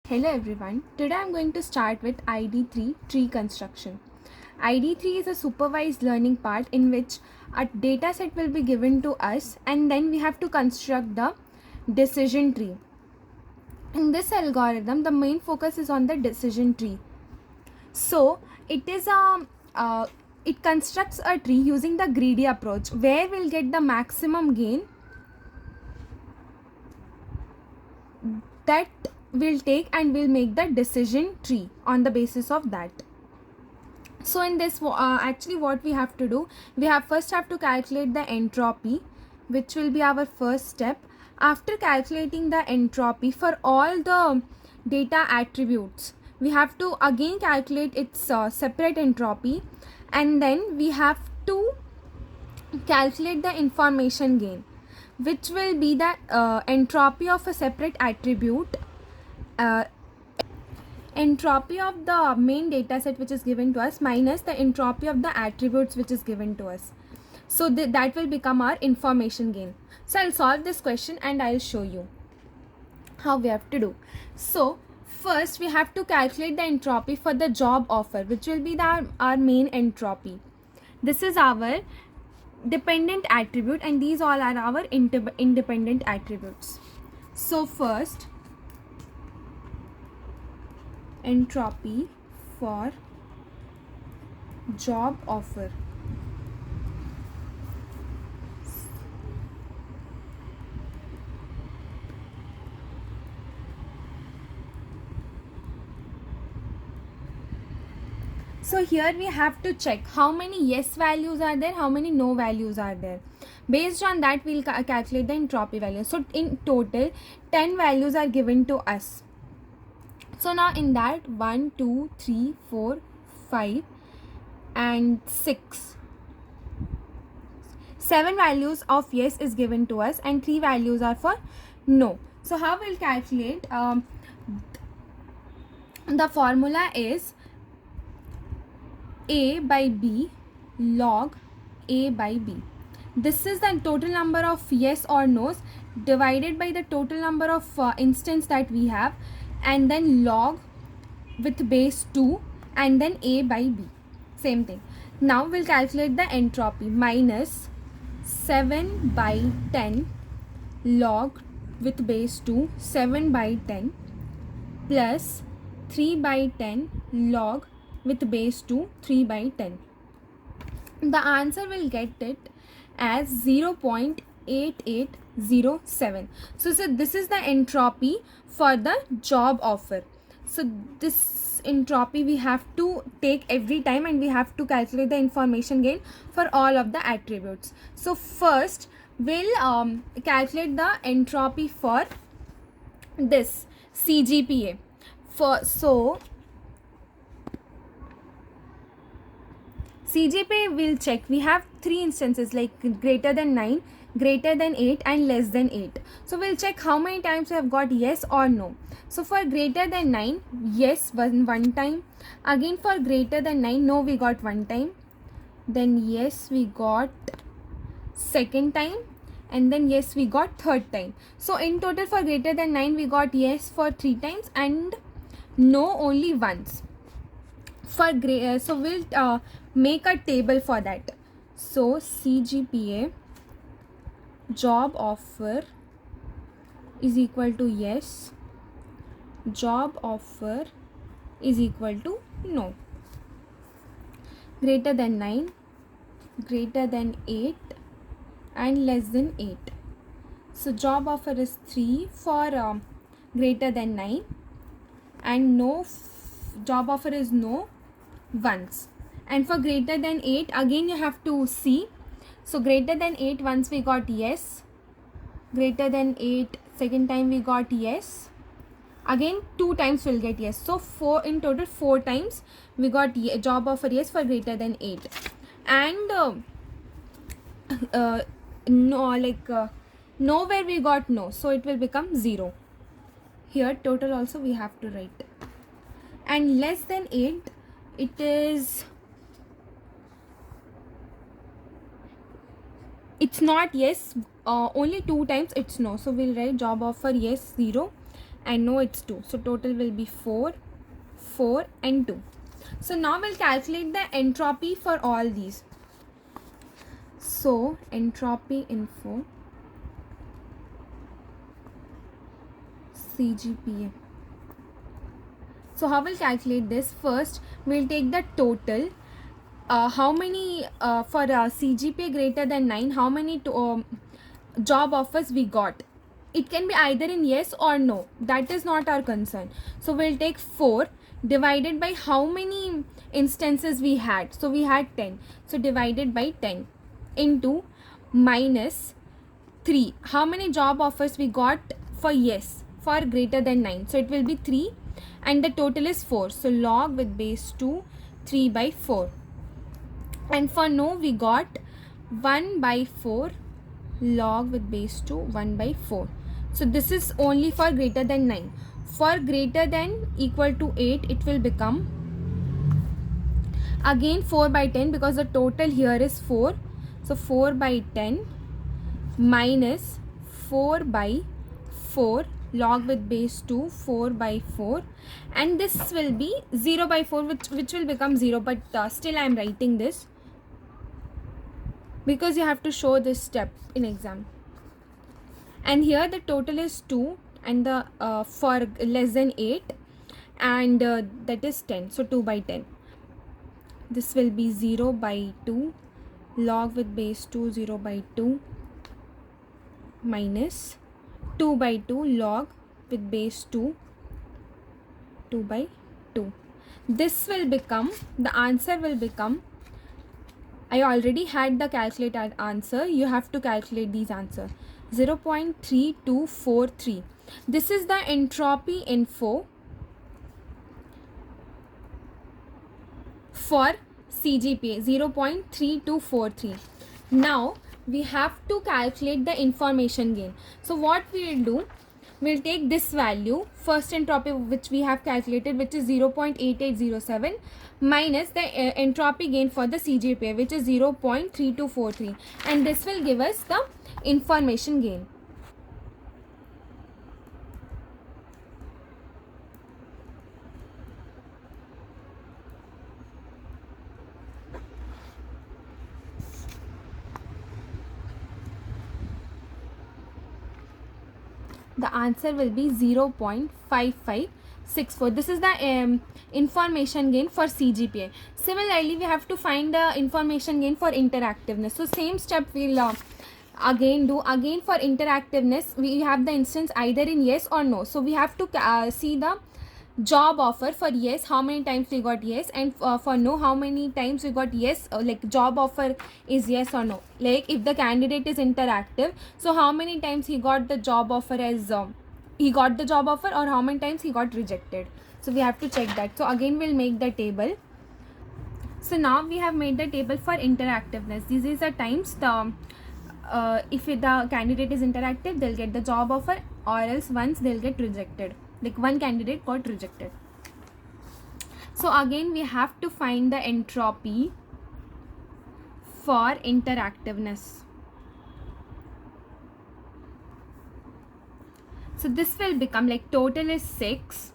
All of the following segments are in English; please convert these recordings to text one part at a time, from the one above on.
Hello everyone, today I am going to start with ID3 tree construction. ID3 is a supervised learning part in which a data set will be given to us and then we have to construct the decision tree. In this algorithm, the main focus is on the decision tree. So it constructs a tree using the greedy approach where we'll get the maximum gain that we'll take and we'll make the decision tree on the basis of that. So in this actually what we have to do, we first have to calculate the entropy, which will be our first step. After calculating the entropy for all the data attributes, we have to again calculate its separate entropy, and then we have to calculate the information gain, which will be the entropy of a separate attribute, entropy of the main data set which is given to us minus the entropy of the attributes which is given to us. So that will become our information gain. So I'll solve this question and I'll show you how we have to do. So first we have to calculate the entropy for the job offer, which will be our main entropy. This is our dependent attribute and these all are our independent attributes. So first, entropy for job offer. So here we have to check how many yes values are there, how many no values are there. Based on that, we'll calculate the entropy value. So in total, 10 values are given to us. So now in that 1, 2, 3, 4, 5 and 6. 7 values of yes is given to us and 3 values are for no. So how we'll calculate? The formula is A by B log A by B. This is the total number of yes or no's divided by the total number of instance that we have, and then log with base 2 and then A by B. Same thing. Now we'll calculate the entropy minus 7 by 10 log with base 2 7 by 10 plus 3 by 10 log with base 2 3 by 10. The answer will get it as 0.8807. So this is the entropy for the job offer. So this entropy we have to take every time and we have to calculate the information gain for all of the attributes. So first we'll calculate the entropy for this CGPA. So CGPA will check. We have 3 instances like greater than 9, greater than 8 and less than 8. So we'll check how many times we have got yes or no. So for greater than 9, yes one time. Again for greater than 9, no we got 1 time. Then yes we got second time. And then yes we got third time. So in total for greater than 9 we got yes for 3 times and no only once. For so we'll make a table for that. So CGPA job offer is equal to yes, job offer is equal to no. Greater than 9, greater than 8 and less than 8. So job offer is 3 for greater than 9 and no, job offer is no once. And for greater than 8, again you have to see. So greater than 8 once we got yes, greater than 8 second time we got yes, again 2 times we'll get yes. So in total 4 times we got job offer yes for greater than 8. And nowhere we got no, so it will become 0. Here total also we have to write. And less than 8, it's not yes, only 2 times it's no. So we'll write job offer yes 0 and no, it's 2. So total will be 4, 4 and 2. So now we'll calculate the entropy for all these. So entropy info CGPA. So how we'll calculate this? First we'll take the total. How many for CGPA greater than 9, how many job offers we got? It can be either in yes or no, that is not our concern. So we'll take 4 divided by how many instances we had. So we had 10, so divided by 10 into minus 3, how many job offers we got for yes for greater than 9. So it will be 3 and the total is 4. So log with base 2 3 by 4. And for no we got 1 by 4 log with base 2 1 by 4. So this is only for greater than 9. For greater than equal to 8 it will become again 4 by 10 because the total here is 4. So 4 by 10 minus 4 by 4 log with base 2 4 by 4, and this will be 0 by 4 which will become 0, but still I am writing this because you have to show this step in exam. And here the total is 2 and the for less than 8 and that is 10. So 2 by 10. This will be 0 by 2 log with base 2 0 by 2 minus 2 by 2 log with base 2 2 by 2. This will become, the answer will become, I already had the calculated answer, you have to calculate these answer, 0.3243. This is the entropy info for CGPA, 0.3243. Now we have to calculate the information gain. So what we will do, we'll take this value, first entropy which we have calculated, which is 0.8807 minus the entropy gain for the CGPA, which is 0.3243, and this will give us the information gain. The answer will be 0.5564. This is the information gain for CGPA. Similarly, we have to find the information gain for interactiveness. So same step we'll again do. Again for interactiveness, we have the instance either in yes or no. So we have to see the job offer. For yes, how many times we got yes, and for no, how many times we got yes, like job offer is yes or no. Like if the candidate is interactive, so how many times he got the job offer as he got the job offer, or how many times he got rejected. So we have to check that. So again we'll make the table. So now we have made the table for interactiveness. This is the times the if the candidate is interactive, they'll get the job offer, or else once they'll get rejected. Like one candidate got rejected. So again we have to find the entropy for interactiveness. So this will become, like, total is 6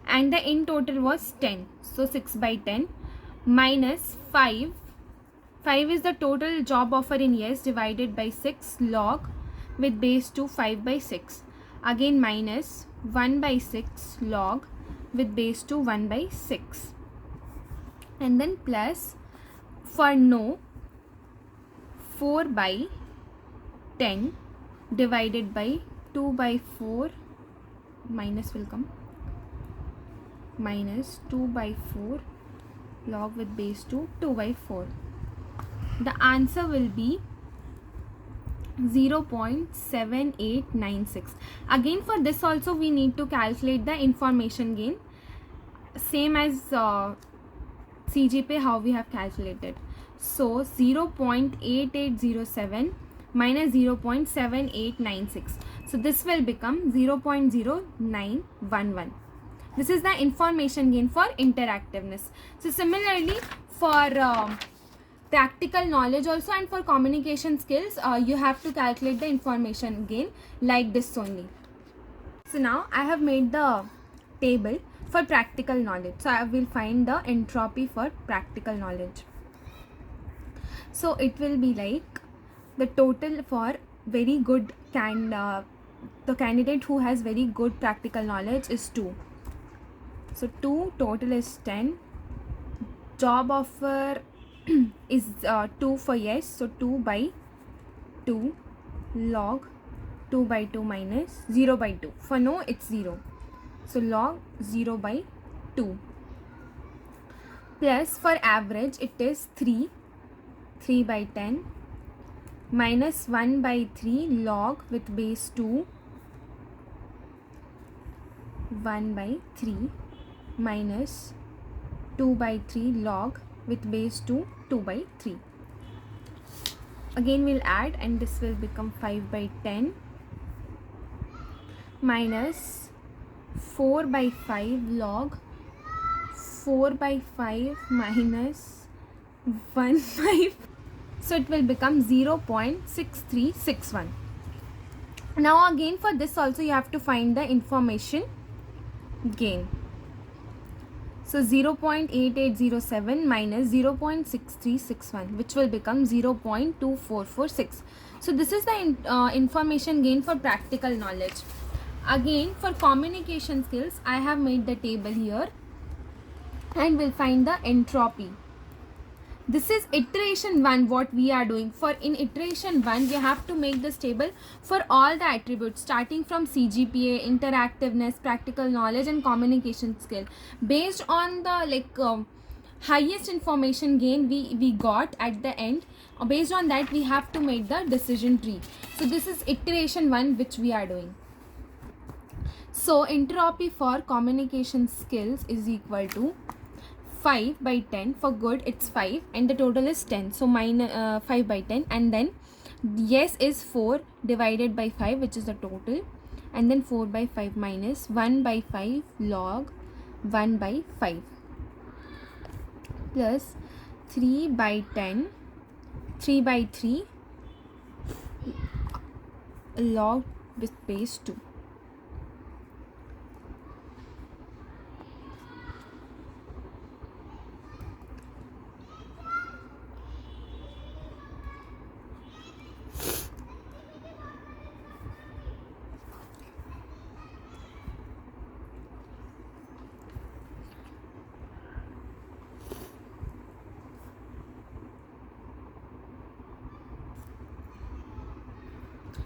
and the in total was 10. So 6 by 10 minus 5. 5 is the total job offer in yes divided by 6 log with base 2 5 by 6. Again minus 1 by 6 log with base 2 1 by 6, and then plus for no 4 by 10 divided by 2 by 4, minus will come, minus 2 by 4 log with base 2 2 by 4. The answer will be 0.7896. Again for this also we need to calculate the information gain, same as CGPA how we have calculated. So 0.8807 minus 0.7896. So this will become 0.0911. This is the information gain for interactiveness. So similarly for practical knowledge also and for communication skills, you have to calculate the information gain like this only. So now I have made the table for practical knowledge. So I will find the entropy for practical knowledge. So it will be like the total for very good the candidate who has very good practical knowledge is 2. So 2 total is 10. Job offer is 2 for yes. So 2 by 2 log 2 by 2 minus 0 by 2. For no, it's 0. So log 0 by 2. Plus for average, it is 3. 3 by 10 minus 1 by 3 log with base 2. 1 by 3 minus 2 by 3 log with base 2. 2 by 3. Again we'll add, and this will become 5 by 10 minus 4 by 5 log 4 by 5 minus 1 by, so it will become 0.6361. Now again for this also you have to find the information gain. So 0.8807 minus 0.6361, which will become 0.2446. So this is the information gain for practical knowledge. Again for communication skills, I have made the table here, and we'll find the entropy. This is iteration 1 what we are doing. For in iteration 1 we have to make this table for all the attributes starting from CGPA, interactiveness, practical knowledge and communication skill. Based on the highest information gain we got at the end, based on that we have to make the decision tree. So this is iteration 1 which we are doing. So entropy for communication skills is equal to 5 by 10. For good it's 5 and the total is 10, so minus 5 by 10, and then yes is 4 divided by 5, which is the total, and then 4 by 5 minus 1 by 5 log 1 by 5 plus 3 by 10, 3 by 3 log with base 2.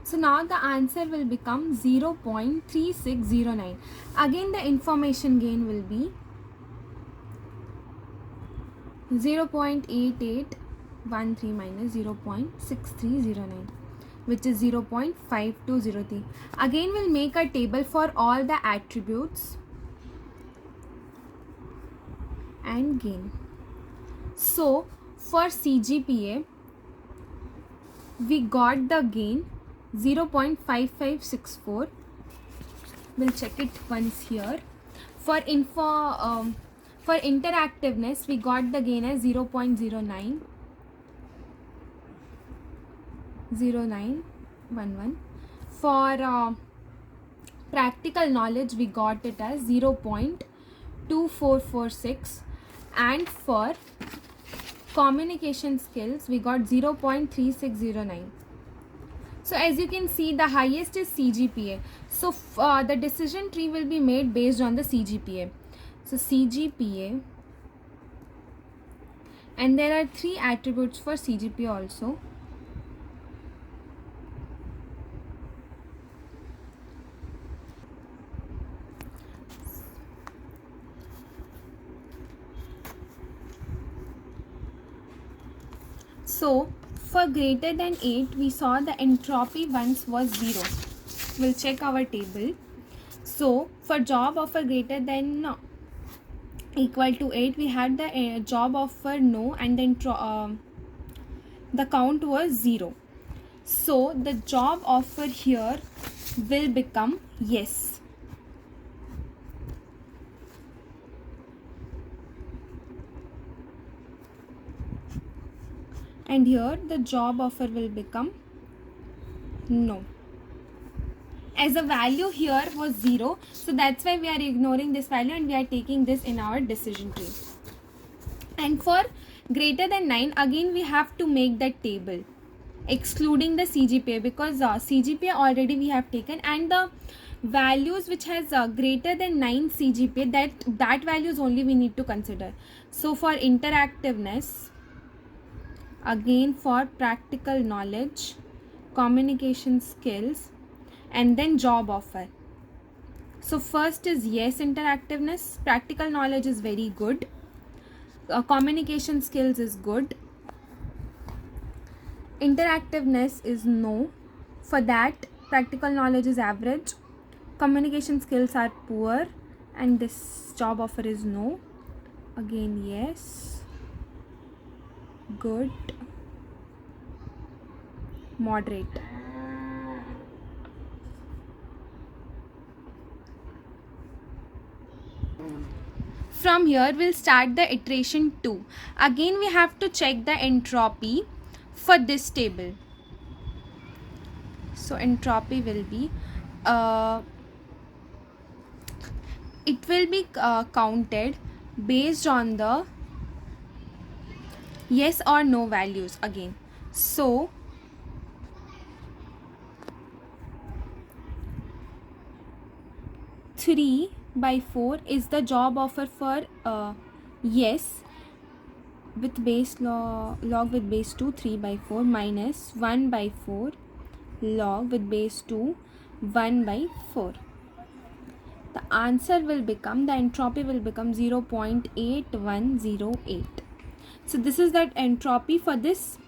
So now the answer will become 0.3609. Again the information gain will be 0.8813 minus 0.6309, which is 0.5203. Again we'll make a table for all the attributes and gain. So for CGPA we got the gain 0.5564. We'll check it once here. For interactiveness we got the gain as 0.09 0911. For practical knowledge we got it as 0.2446, and for communication skills we got 0.3609. So as you can see, the highest is CGPA. So the decision tree will be made based on the CGPA. So CGPA, and there are 3 attributes for CGPA also. So for greater than 8 we saw the entropy once was 0. We'll check our table. So for job offer greater than equal to 8 we had the job offer no, and then the count was 0. So the job offer here will become yes. And here the job offer will become no. as a value here was 0, so that's why we are ignoring this value and we are taking this in our decision tree. And for greater than 9, again we have to make that table excluding the CGPA, because CGPA already we have taken, and the values which has greater than 9 CGPA, that values only we need to consider. So for interactiveness, again for practical knowledge, communication skills, and then job offer. So first is yes, interactiveness, practical knowledge is very good, communication skills is good, interactiveness is no, for that practical knowledge is average, communication skills are poor, and this job offer is no. Again yes, good, moderate. From here we'll start the iteration 2. Again we have to check the entropy for this table. So entropy will be it will be counted based on the yes or no values again. So 3/4 is the job offer for yes with base log with base 2 3/4 minus 1/4 log with base 2 1/4. The answer will become, the entropy will become 0.8108. So this is that entropy for this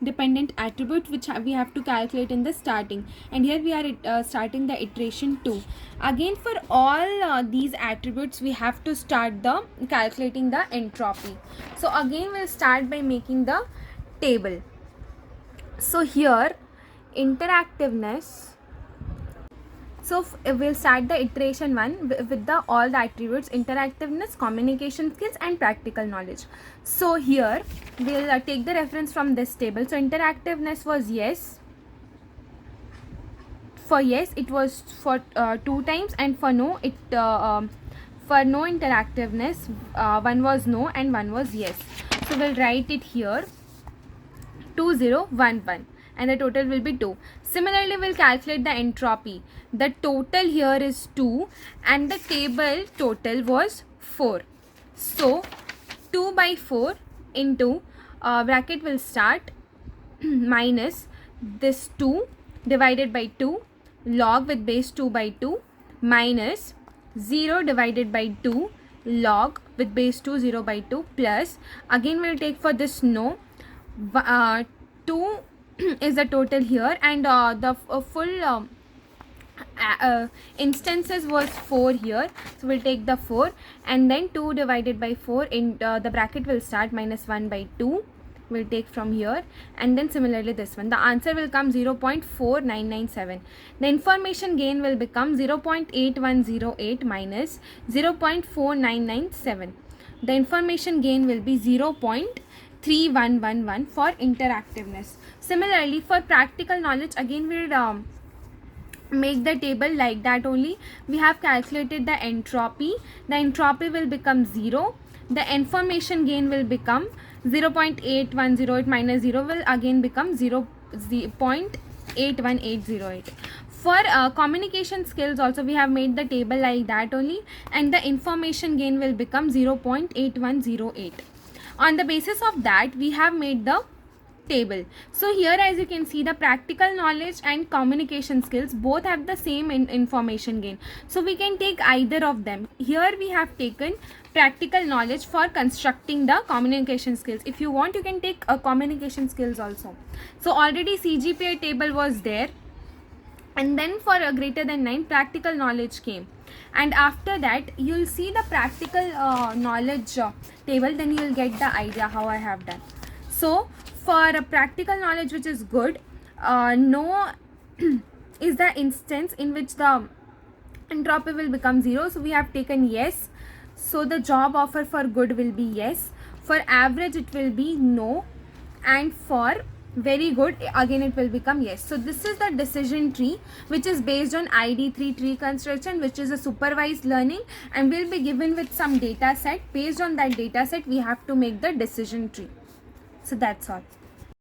dependent attribute which we have to calculate in the starting, and here we are starting the iteration 2. Again for all these attributes we have to start the calculating the entropy. So again we'll start by making the table. So here interactiveness, so we'll start the iteration 1 with the all the attributes: interactiveness, communication skills, and practical knowledge. So here we'll take the reference from this table. So interactiveness was yes. For yes it was for 2 times, and for no it for no interactiveness 1 was no and 1 was yes. So we'll write it here 2011, and the total will be 2. Similarly we'll calculate the entropy. The total here is 2 and the table total was 4. So 2/4 into bracket will start minus this 2 divided by 2 log with base 2/2 minus 0 divided by 2 log with base 2 0/2 plus, again we'll take for this no 2 is the total here, and the full instances was 4 here, so we'll take the 4, and then 2 divided by 4 in the bracket will start minus 1/2 we'll take from here, and then similarly this one. The answer will come 0.4997. The information gain will become 0.8108 minus 0.4997. The information gain will be 0.3111 for interactiveness. Similarly for practical knowledge, again we'll make the table like that only. We have calculated the entropy. The entropy will become 0. The information gain will become 0.8108 minus 0 will again become 0.81808. For communication skills also we have made the table like that only, and the information gain will become 0.8108. On the basis of that we have made the table. So here as you can see, the practical knowledge and communication skills both have the same information gain, so we can take either of them. Here we have taken practical knowledge for constructing the communication skills. If you want you can take a communication skills also. So already CGPA table was there, and then for a greater than 9 practical knowledge came, and after that you'll see the practical knowledge table, then you'll get the idea how I have done. So for a practical knowledge which is good, no is the instance in which the entropy will become 0, so we have taken yes. So the job offer for good will be yes, for average it will be no, and for Very good. Again it will become yes. So this is the decision tree, which is based on ID3 tree construction, which is a supervised learning, and will be given with some data set. Based on that data set, we have to make the decision tree. So that's all.